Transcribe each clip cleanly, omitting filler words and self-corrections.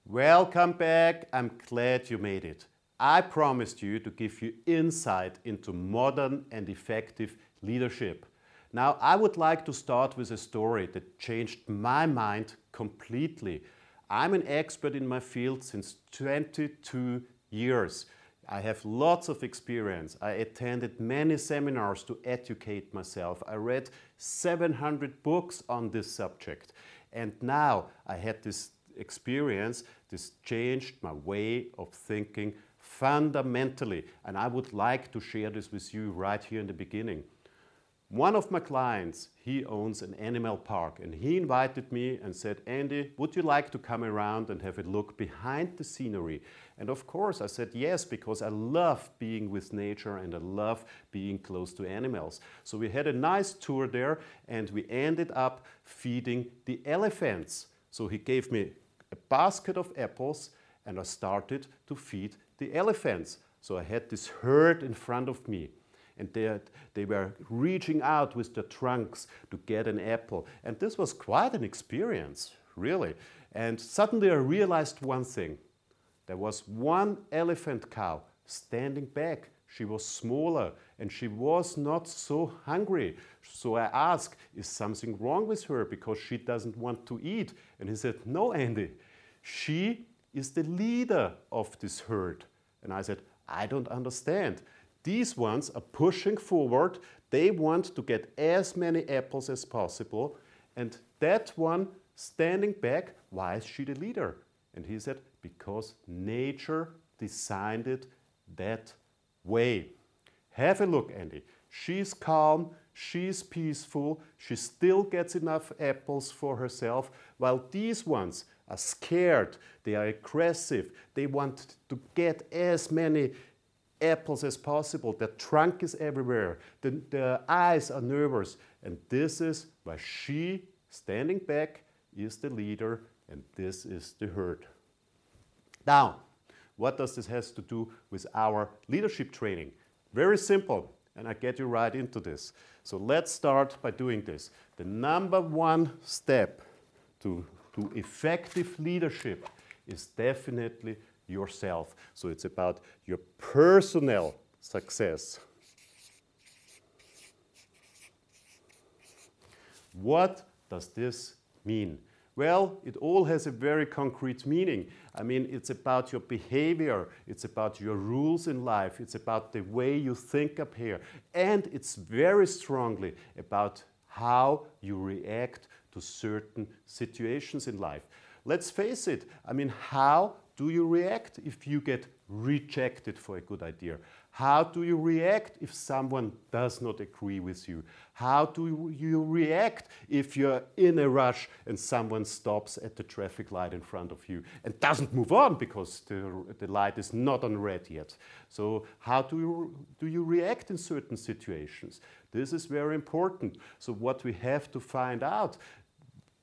Welcome back. I'm glad you made it. I promised you to give you insight into modern and effective leadership. Now, I would like to start with a story that changed my mind completely. I'm an expert in my field since 22 years. I have lots of experience. I attended many seminars to educate myself. I read 700 books on this subject. And now I had this experience. This changed my way of thinking fundamentally. And I would like to share this with you right here in the beginning. One of my clients, he owns an animal park, and he invited me and said, Andy, would you like to come around and have a look behind the scenery? And of course I said yes, because I love being with nature and I love being close to animals. So we had a nice tour there and we ended up feeding the elephants. So he gave me a basket of apples and I started to feed the elephants. So I had this herd in front of me. And they were reaching out with their trunks to get an apple. And this was quite an experience, really. And suddenly I realized one thing. There was one elephant cow standing back. She was smaller and she was not so hungry. So I asked, is something wrong with her because she doesn't want to eat? And he said, no, Andy, she is the leader of this herd. And I said, I don't understand. These ones are pushing forward. They want to get as many apples as possible. And that one standing back, why is she the leader? And he said, because nature designed it that way. Have a look, Andy. She's calm, she's peaceful, she still gets enough apples for herself, while these ones are scared, they are aggressive, they want to get as many apples as possible. Their trunk is everywhere. Their eyes are nervous. And this is why she, standing back, is the leader and this is the herd. Now, what does this have to do with our leadership training? Very simple, and I get you right into this. So let's start by doing this. The number one step to effective leadership is definitely yourself. So it's about your personal success. What does this mean? Well, it all has a very concrete meaning. I mean, it's about your behavior, it's about your rules in life, it's about the way you think up here, and it's very strongly about how you react to certain situations in life. Let's face it, I mean, how do you react if you get rejected for a good idea? How do you react if someone does not agree with you? How do you react if you're in a rush and someone stops at the traffic light in front of you and doesn't move on because the light is not on red yet? So how do you react in certain situations? This is very important. So what we have to find out,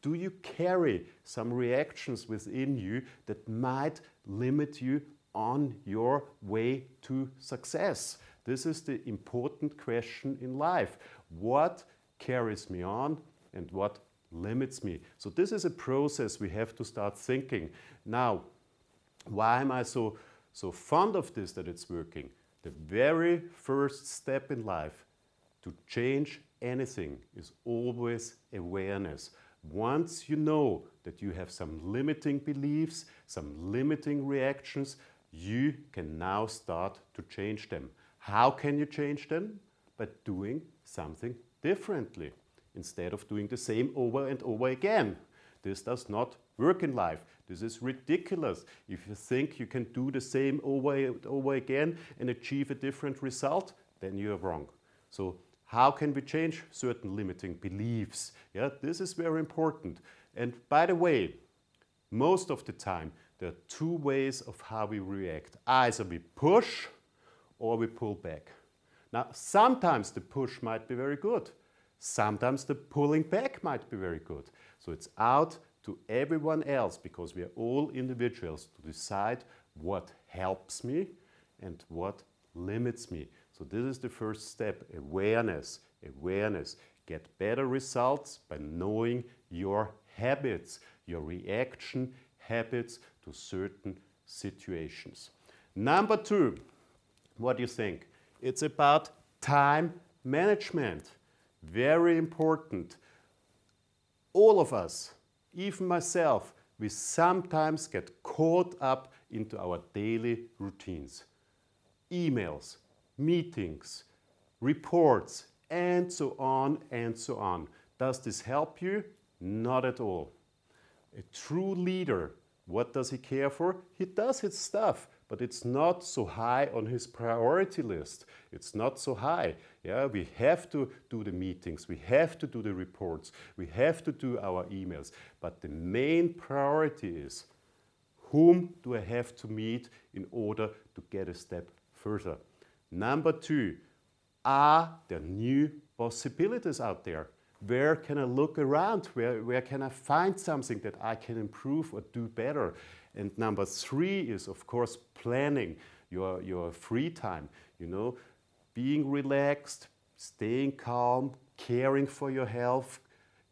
do you carry some reactions within you that might limit you on your way to success? This is the important question in life. What carries me on and what limits me? So this is a process we have to start thinking. Now, why am I so fond of this, that it's working? The very first step in life to change anything is always awareness. Once you know that you have some limiting beliefs, some limiting reactions, you can now start to change them. How can you change them? By doing something differently, instead of doing the same over and over again. This does not work in life. This is ridiculous. If you think you can do the same over and over again and achieve a different result, then you are wrong. So how can we change certain limiting beliefs? Yeah, this is very important. And by the way, most of the time, there are two ways of how we react. Either we push or we pull back. Now, sometimes the push might be very good. Sometimes the pulling back might be very good. So it's out to everyone else, because we are all individuals, to decide what helps me and what limits me. So this is the first step, awareness. Awareness. Get better results by knowing your habits, your reaction habits to certain situations. Number 2, what do you think? It's about time management. Very important. All of us, even myself, we sometimes get caught up into our daily routines. Emails, meetings, reports, and so on and so on. Does this help you? Not at all. A true leader, what does he care for? He does his stuff, but it's not so high on his priority list. It's not so high. Yeah, we have to do the meetings, we have to do the reports, we have to do our emails. But the main priority is, whom do I have to meet in order to get a step further? Number 2, are there new possibilities out there? Where can I look around? Where can I find something that I can improve or do better? And number 3 is, of course, planning your free time. You know, being relaxed, staying calm, caring for your health,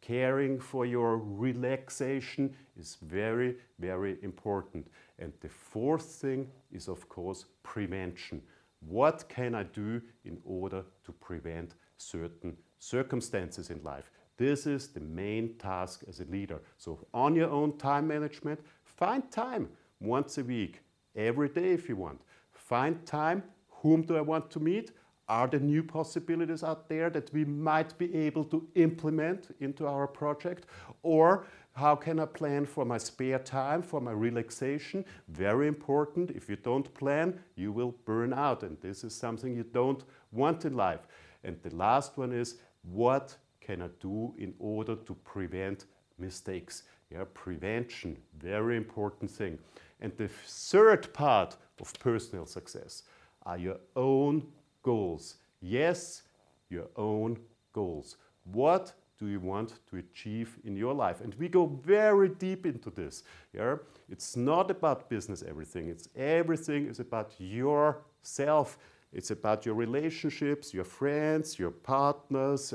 caring for your relaxation is very, very important. And the 4th thing is, of course, prevention. What can I do in order to prevent certain circumstances in life? This is the main task as a leader. So on your own time management, find time once a week, every day if you want. Find time, whom do I want to meet? Are there new possibilities out there that we might be able to implement into our project? Or how can I plan for my spare time, for my relaxation? Very important. If you don't plan, you will burn out. And this is something you don't want in life. And the last one is, what can I do in order to prevent mistakes? Yeah, prevention, very important thing. And the 3rd part of personal success are your own goals. Yes, your own goals. What do you want to achieve in your life? And we go very deep into this. Yeah? It's not about business, everything. Everything is about yourself. It's about your relationships, your friends, your partners,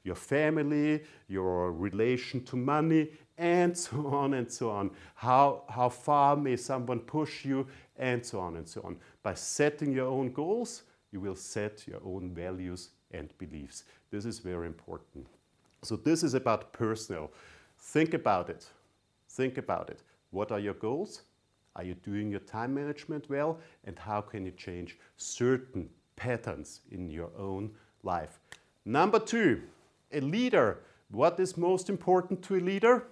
your family, your relation to money, and so on and so on. How far may someone push you, and so on and so on. By setting your own goals, you will set your own values and beliefs. This is very important. So this is about personal. Think about it. Think about it. What are your goals? Are you doing your time management well? And how can you change certain patterns in your own life? Number 2, a leader. What is most important to a leader?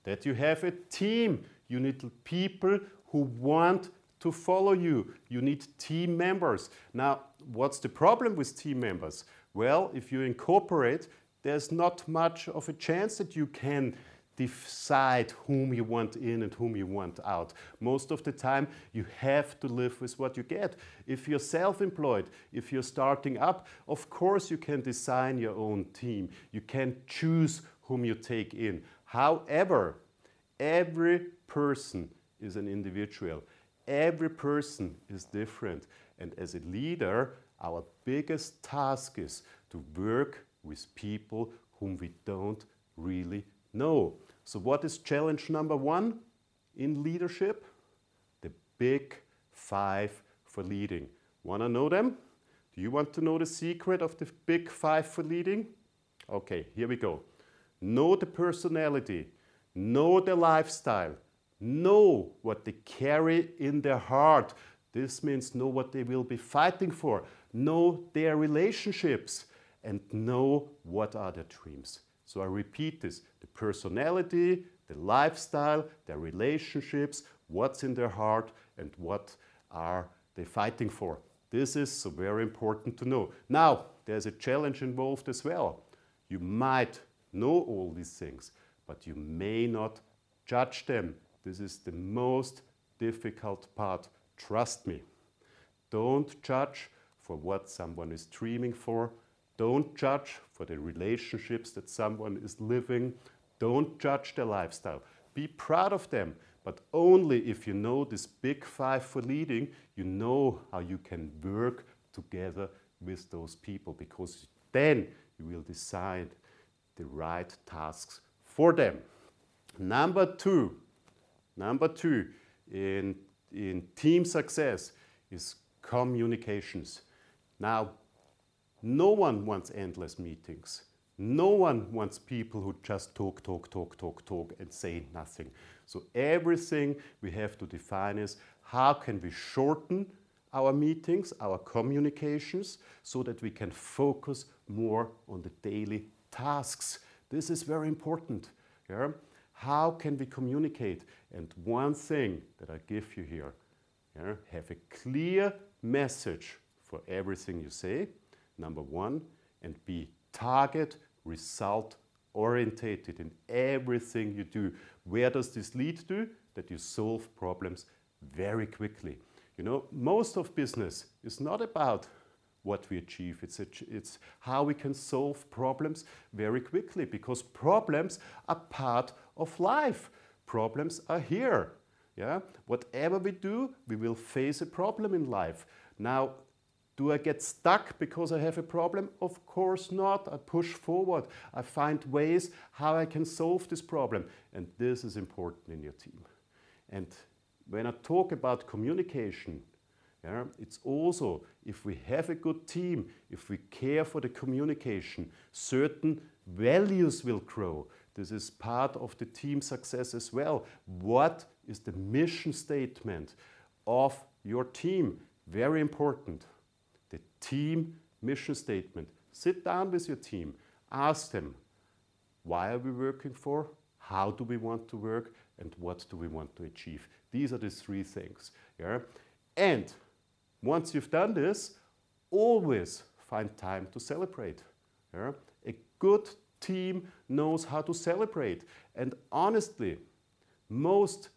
That you have a team. You need people who want to follow you. You need team members. Now, what's the problem with team members? Well, if you incorporate, there's not much of a chance that you can decide whom you want in and whom you want out. Most of the time, you have to live with what you get. If you're self-employed, if you're starting up, of course you can design your own team. You can choose whom you take in. However, every person is an individual. Every person is different. And as a leader, our biggest task is to work with people whom we don't really know. So what is challenge number 1 in leadership? The big 5 for leading. Want to know them? Do you want to know the secret of the big 5 for leading? Okay, here we go. Know the personality, know the lifestyle, know what they carry in their heart. This means know what they will be fighting for, know their relationships, and know what are their dreams. So I repeat this, the personality, the lifestyle, their relationships, what's in their heart, and what are they fighting for. This is so very important to know. Now, there's a challenge involved as well. You might know all these things, but you may not judge them. This is the most difficult part, trust me. Don't judge for what someone is dreaming for. Don't judge for the relationships that someone is living. Don't judge their lifestyle. Be proud of them, but only if you know this big 5 for leading, you know how you can work together with those people, because then you will decide the right tasks for them. Number two in team success is communications. Now, no one wants endless meetings. No one wants people who just talk and say nothing. So everything we have to define is how can we shorten our meetings, our communications, so that we can focus more on the daily tasks. This is very important. Yeah? How can we communicate? And one thing that I give you here, yeah, have a clear message for everything you say, number one, and be target, result orientated in everything you do. Where does this lead to? That you solve problems very quickly. You know, most of business is not about what we achieve. It's how we can solve problems very quickly, because problems are part of life. Problems are here. Yeah? Whatever we do, we will face a problem in life. Now, do I get stuck because I have a problem? Of course not. I push forward. I find ways how I can solve this problem. And this is important in your team. And when I talk about communication, yeah, it's also, if we have a good team, if we care for the communication, certain values will grow. This is part of the team success as well. What is the mission statement of your team? Very important. The team mission statement. Sit down with your team. Ask them, why are we working for? How do we want to work? And what do we want to achieve? These are the three things. Yeah? And once you've done this, always find time to celebrate. Yeah? A good team knows how to celebrate. And honestly, most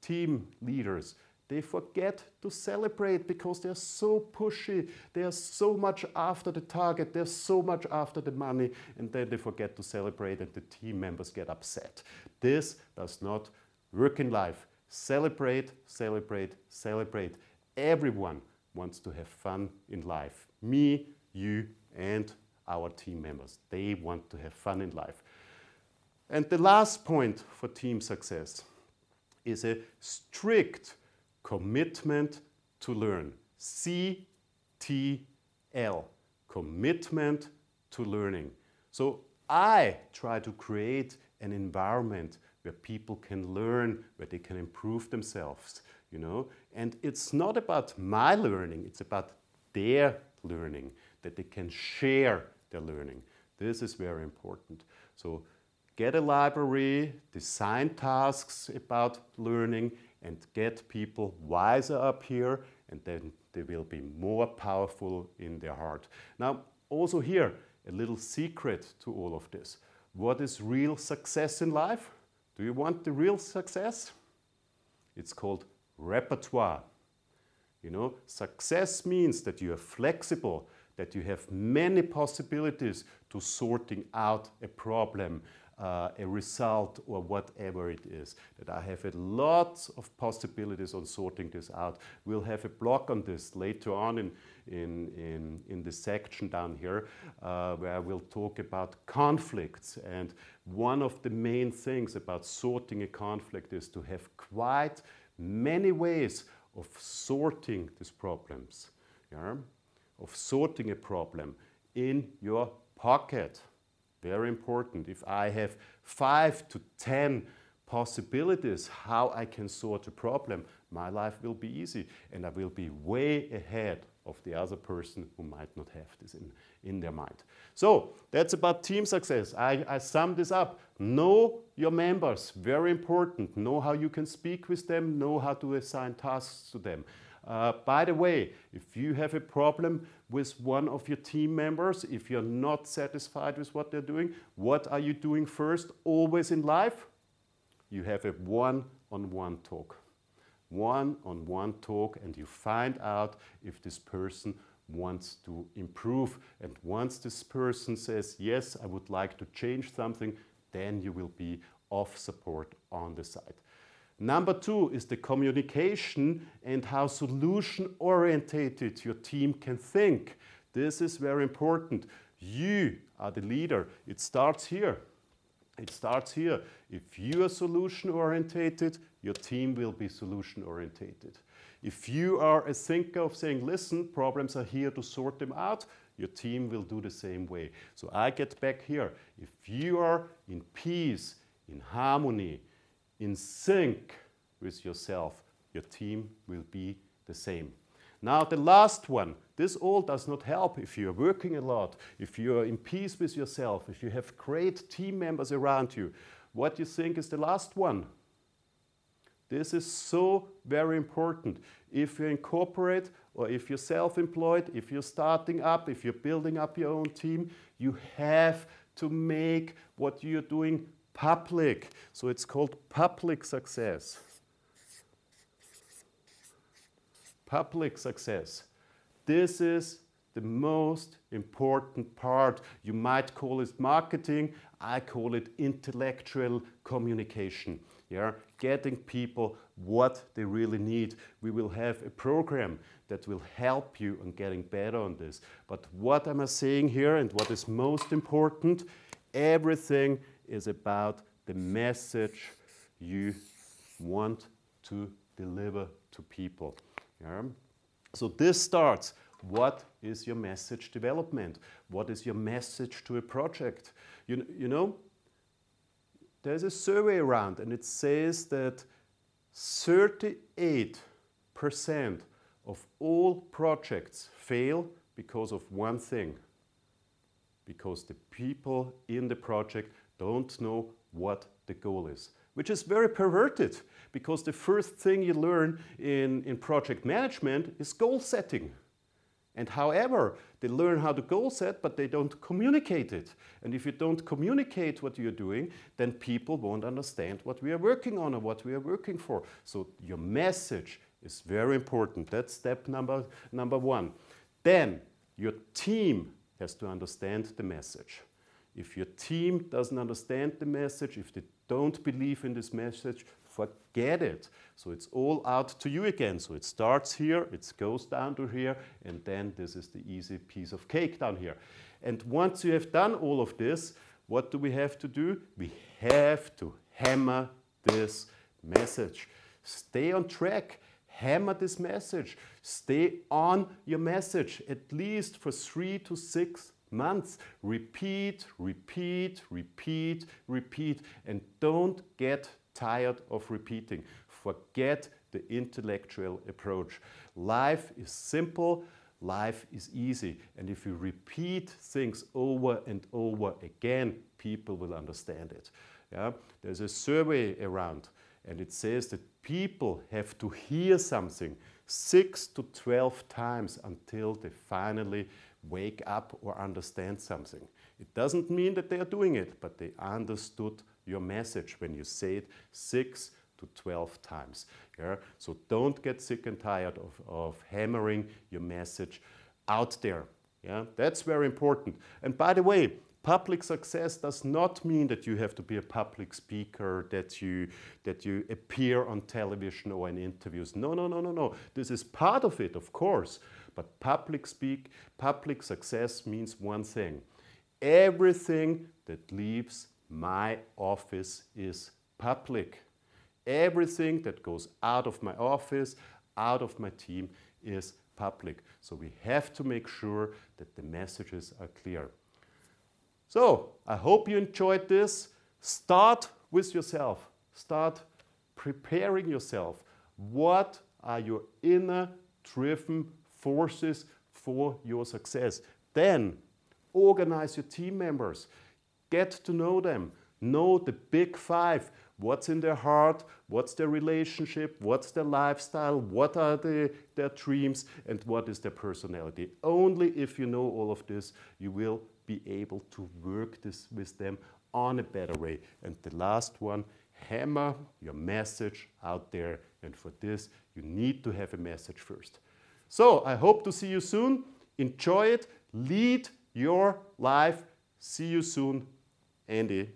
team leaders, they forget to celebrate because they're so pushy. They are so much after the target. They're so much after the money. And then they forget to celebrate and the team members get upset. This does not work in life. Celebrate, celebrate, celebrate. Everyone wants to have fun in life. Me, you, and our team members. They want to have fun in life. And the last point for team success is a strict commitment to learn. CTL, commitment to learning. So I try to create an environment where people can learn, where they can improve themselves, you know. And it's not about my learning, it's about their learning, that they can share their learning. This is very important. So get a library, design tasks about learning, and get people wiser up here, and then they will be more powerful in their heart. Now, also here, a little secret to all of this. What is real success in life? Do you want the real success? It's called repertoire. You know, success means that you are flexible, that you have many possibilities to sorting out a problem, a result, or whatever it is. That I have a lot of possibilities on sorting this out. We'll have a blog on this later on in the section down here, where I will talk about conflicts. And one of the main things about sorting a conflict is to have quite many ways of sorting these problems, yeah? Of sorting a problem in your pocket. Very important. If I have 5 to 10 possibilities how I can sort a problem, my life will be easy and I will be way ahead of the other person who might not have this in their mind. So that's about team success. I sum this up. Know your members, very important. Know how you can speak with them, know how to assign tasks to them. By the way, if you have a problem with one of your team members, if you're not satisfied with what they're doing, what are you doing first always in life? You have a one-on-one talk. One-on-one talk, and you find out if this person wants to improve. And once this person says, yes, I would like to change something, then you will be of support on the side. Number 2 is the communication and how solution-orientated your team can think. This is very important. You are the leader. It starts here. It starts here. If you are solution-orientated, your team will be solution-orientated. If you are a thinker of saying, listen, problems are here to sort them out, your team will do the same way. So I get back here. If you are in peace, in harmony, in sync with yourself, your team will be the same. Now the last one, this all does not help if you're working a lot, if you're in peace with yourself, if you have great team members around you. What do you think is the last one? This is so very important. If you're in corporate or if you're self-employed, if you're starting up, if you're building up your own team, you have to make what you're doing public. So it's called public success. Public success. This is the most important part. You might call it marketing. I call it intellectual communication. Yeah? Getting people what they really need. We will have a program that will help you on getting better on this. But what am I saying here and what is most important? Everything is about the message you want to deliver to people. Yeah? So this starts. What is your message development? What is your message to a project? You know, there's a survey around and it says that 38% of all projects fail because of one thing. Because the people in the project don't know what the goal is. Which is very perverted, because the first thing you learn in project management is goal setting. And however, they learn how to goal set, but they don't communicate it. And if you don't communicate what you're doing, then people won't understand what we are working on or what we are working for. So your message is very important. That's step number one. Then your team has to understand the message. If your team doesn't understand the message, if they don't believe in this message, forget it. So it's all out to you again. So it starts here, it goes down to here, and then this is the easy piece of cake down here. And once you have done all of this, what do we have to do? We have to hammer this message. Stay on track. Hammer this message. Stay on your message, at least for 3 to 6 months. Repeat, repeat, repeat, repeat, and don't get tired of repeating. Forget the intellectual approach. Life is simple, life is easy, and if you repeat things over and over again, people will understand it. Yeah? There's a survey around, and it says that people have to hear something 6 to 12 times until they finally wake up or understand something. It doesn't mean that they are doing it, but they understood your message when you say it 6 to 12 times. Yeah? So don't get sick and tired of hammering your message out there. Yeah? That's very important. And by the way, public success does not mean that you have to be a public speaker, that you appear on television or in interviews. No, no, no, no, no. This is part of it, of course. But public success means one thing. Everything that leaves my office is public. Everything that goes out of my office, out of my team is public. So we have to make sure that the messages are clear. So I hope you enjoyed this. Start with yourself. Start preparing yourself. What are your inner driven forces for your success? Then organize your team members. Get to know them. Know the big five. What's in their heart, what's their relationship, what's their lifestyle, what are their dreams, and what is their personality. Only if you know all of this, you will be able to work this with them on a better way. And the last one, hammer your message out there. And for this, you need to have a message first. So I hope to see you soon. Enjoy it. Lead your life. See you soon. Andy.